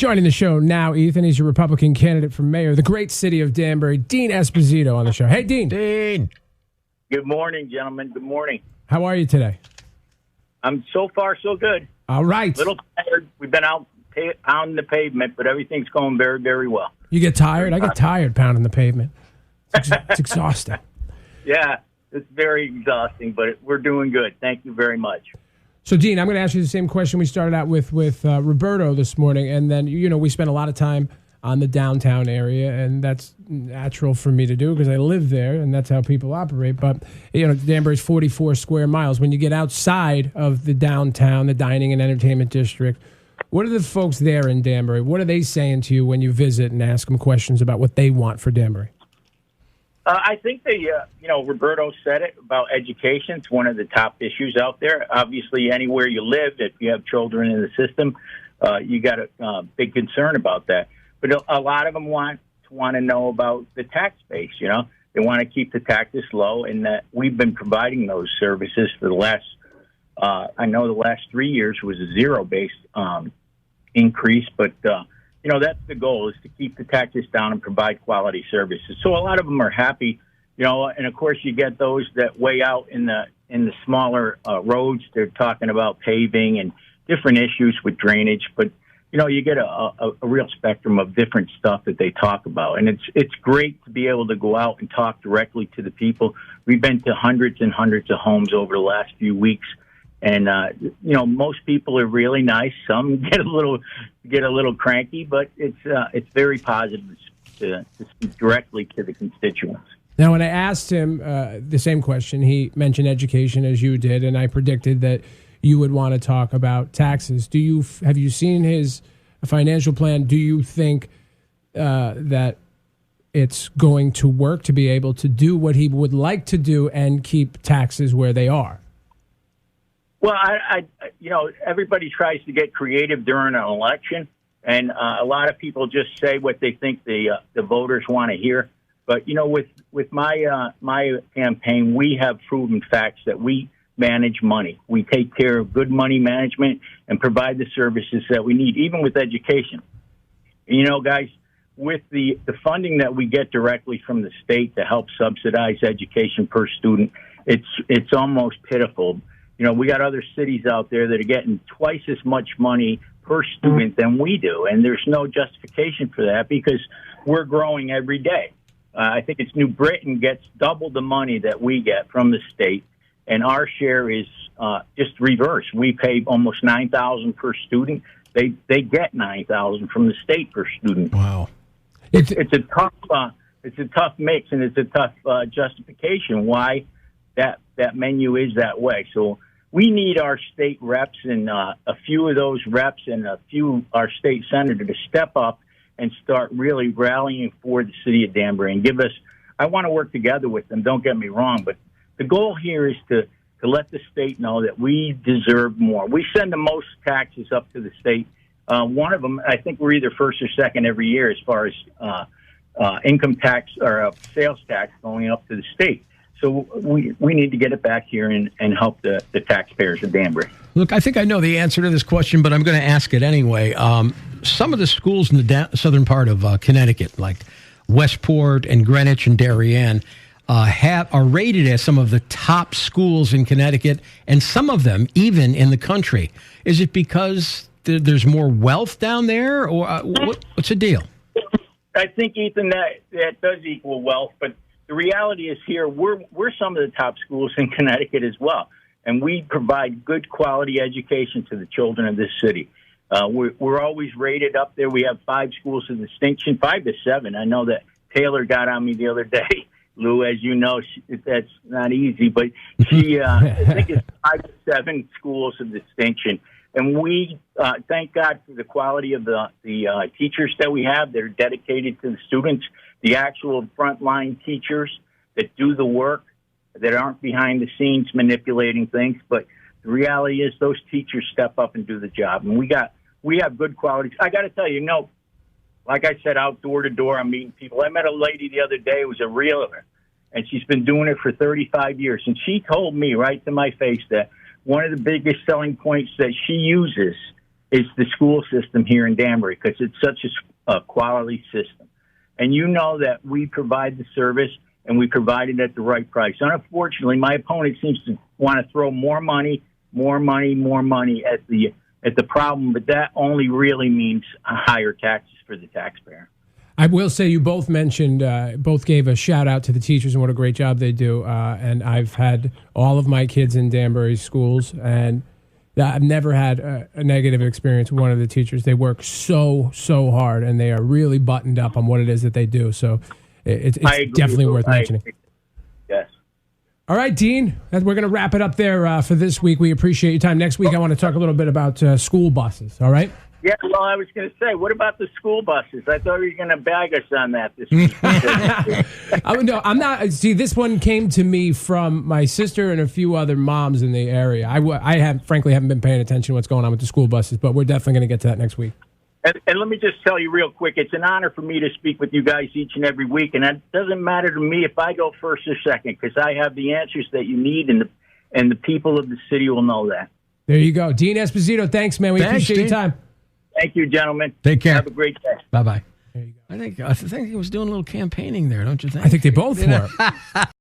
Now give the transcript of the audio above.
Joining the show now, Ethan, he's your Republican candidate for mayor of the great city of Danbury, Dean Esposito on the show. Hey, Dean. Dean. Good morning, gentlemen. Good morning. How are you today? I'm so far so good. All right. A little tired. We've been out pounding the pavement, but everything's going very, very well. You get tired? I get tired pounding the pavement. It's exhausting. Yeah, it's very exhausting, but we're doing good. Thank you very much. So, Dean, I'm going to ask you the same question we started out with Roberto this morning, and then, we spent a lot of time on the downtown area, and that's natural for me to do because I live there, and that's how people operate. But, Danbury's 44 square miles. When you get outside of the downtown, the dining and entertainment district, what are the folks there in Danbury? What are they saying to you when you visit and ask them questions about what they want for Danbury? I think Roberto said it about education. It's one of the top issues out there. Obviously, anywhere you live, if you have children in the system, you got a big concern about that. But a lot of them want to know about the tax base. They want to keep the taxes low, and that we've been providing those services for the last. I know the last 3 years was a zero-based increase, but that's the goal, is to keep the taxes down and provide quality services. So a lot of them are happy, and of course you get those that way out in the smaller roads. They're talking about paving and different issues with drainage, but you get a real spectrum of different stuff that they talk about, and it's great to be able to go out and talk directly to the people. We've been to hundreds and hundreds of homes over the last few weeks. And most people are really nice. Some get a little cranky, but it's very positive to speak directly to the constituents. Now, when I asked him the same question, he mentioned education as you did, and I predicted that you would want to talk about taxes. Have you seen his financial plan? Do you think that it's going to work to be able to do what he would like to do and keep taxes where they are? Well, everybody tries to get creative during an election, and a lot of people just say what they think the voters want to hear. But with my campaign, we have proven facts that we manage money. We take care of good money management and provide the services that we need, even with education. And, guys, with the funding that we get directly from the state to help subsidize education per student, it's almost pitiful. We got other cities out there that are getting twice as much money per student than we do, and there's no justification for that because we're growing every day. I think it's New Britain gets double the money that we get from the state, and our share is just reverse. We pay almost $9,000 per student. They get $9,000 from the state per student. Wow, it's a tough mix, and it's a tough justification why that menu is that way. So we need our state reps and a few of those reps and our state senator to step up and start really rallying for the city of Danbury and give us. I want to work together with them. Don't get me wrong, but the goal here is to let the state know that we deserve more. We send the most taxes up to the state. One of them, I think we're either first or second every year as far as income tax or sales tax going up to the state. So we need to get it back here and help the taxpayers of Danbury. Look, I think I know the answer to this question, but I'm going to ask it anyway. Some of the schools in the southern part of Connecticut, like Westport and Greenwich and Darien, are rated as some of the top schools in Connecticut, and some of them even in the country. Is it because there's more wealth down there, or what's the deal? I think, Ethan, that does equal wealth, but the reality is here, we're some of the top schools in Connecticut as well, and we provide good quality education to the children of this city. We're always rated up there. We have 5 schools of distinction, 5 to 7. I know that Taylor got on me the other day. Lou, as you know, that's not easy, but she, I think it's 5 to 7 schools of distinction. And we thank God for the quality of the teachers that we have that are dedicated to the students, the actual frontline teachers that do the work, that aren't behind the scenes manipulating things. But the reality is those teachers step up and do the job. And we have good quality. I got to tell you, like I said, out door to door, I'm meeting people. I met a lady the other day who was a realtor, and she's been doing it for 35 years. And she told me right to my face that one of the biggest selling points that she uses is the school system here in Danbury, because it's such a quality system. And you know that we provide the service, and we provide it at the right price. Unfortunately, my opponent seems to want to throw more money at the problem, but that only really means higher taxes for the taxpayer. I will say you both mentioned, both gave a shout out to the teachers and what a great job they do. And I've had all of my kids in Danbury schools, and I've never had a negative experience with one of the teachers. They work so hard, and they are really buttoned up on what it is that they do. So it's definitely worth mentioning. Yes. All right, Dean, we're going to wrap it up there for this week. We appreciate your time. Next week, I want to talk a little bit about school buses. All right? Yeah, well, I was going to say, what about the school buses? I thought you were going to bag us on that this week. No, I'm not. See, this one came to me from my sister and a few other moms in the area. I frankly haven't been paying attention to what's going on with the school buses, but we're definitely going to get to that next week. And let me just tell you real quick, it's an honor for me to speak with you guys each and every week, and it doesn't matter to me if I go first or second, because I have the answers that you need, and the people of the city will know that. There you go. Dean Esposito, thanks, man. We appreciate your time. Thank you, gentlemen. Take care. Have a great day. Bye-bye. There you go. I think he was doing a little campaigning there, don't you think? I think they both were.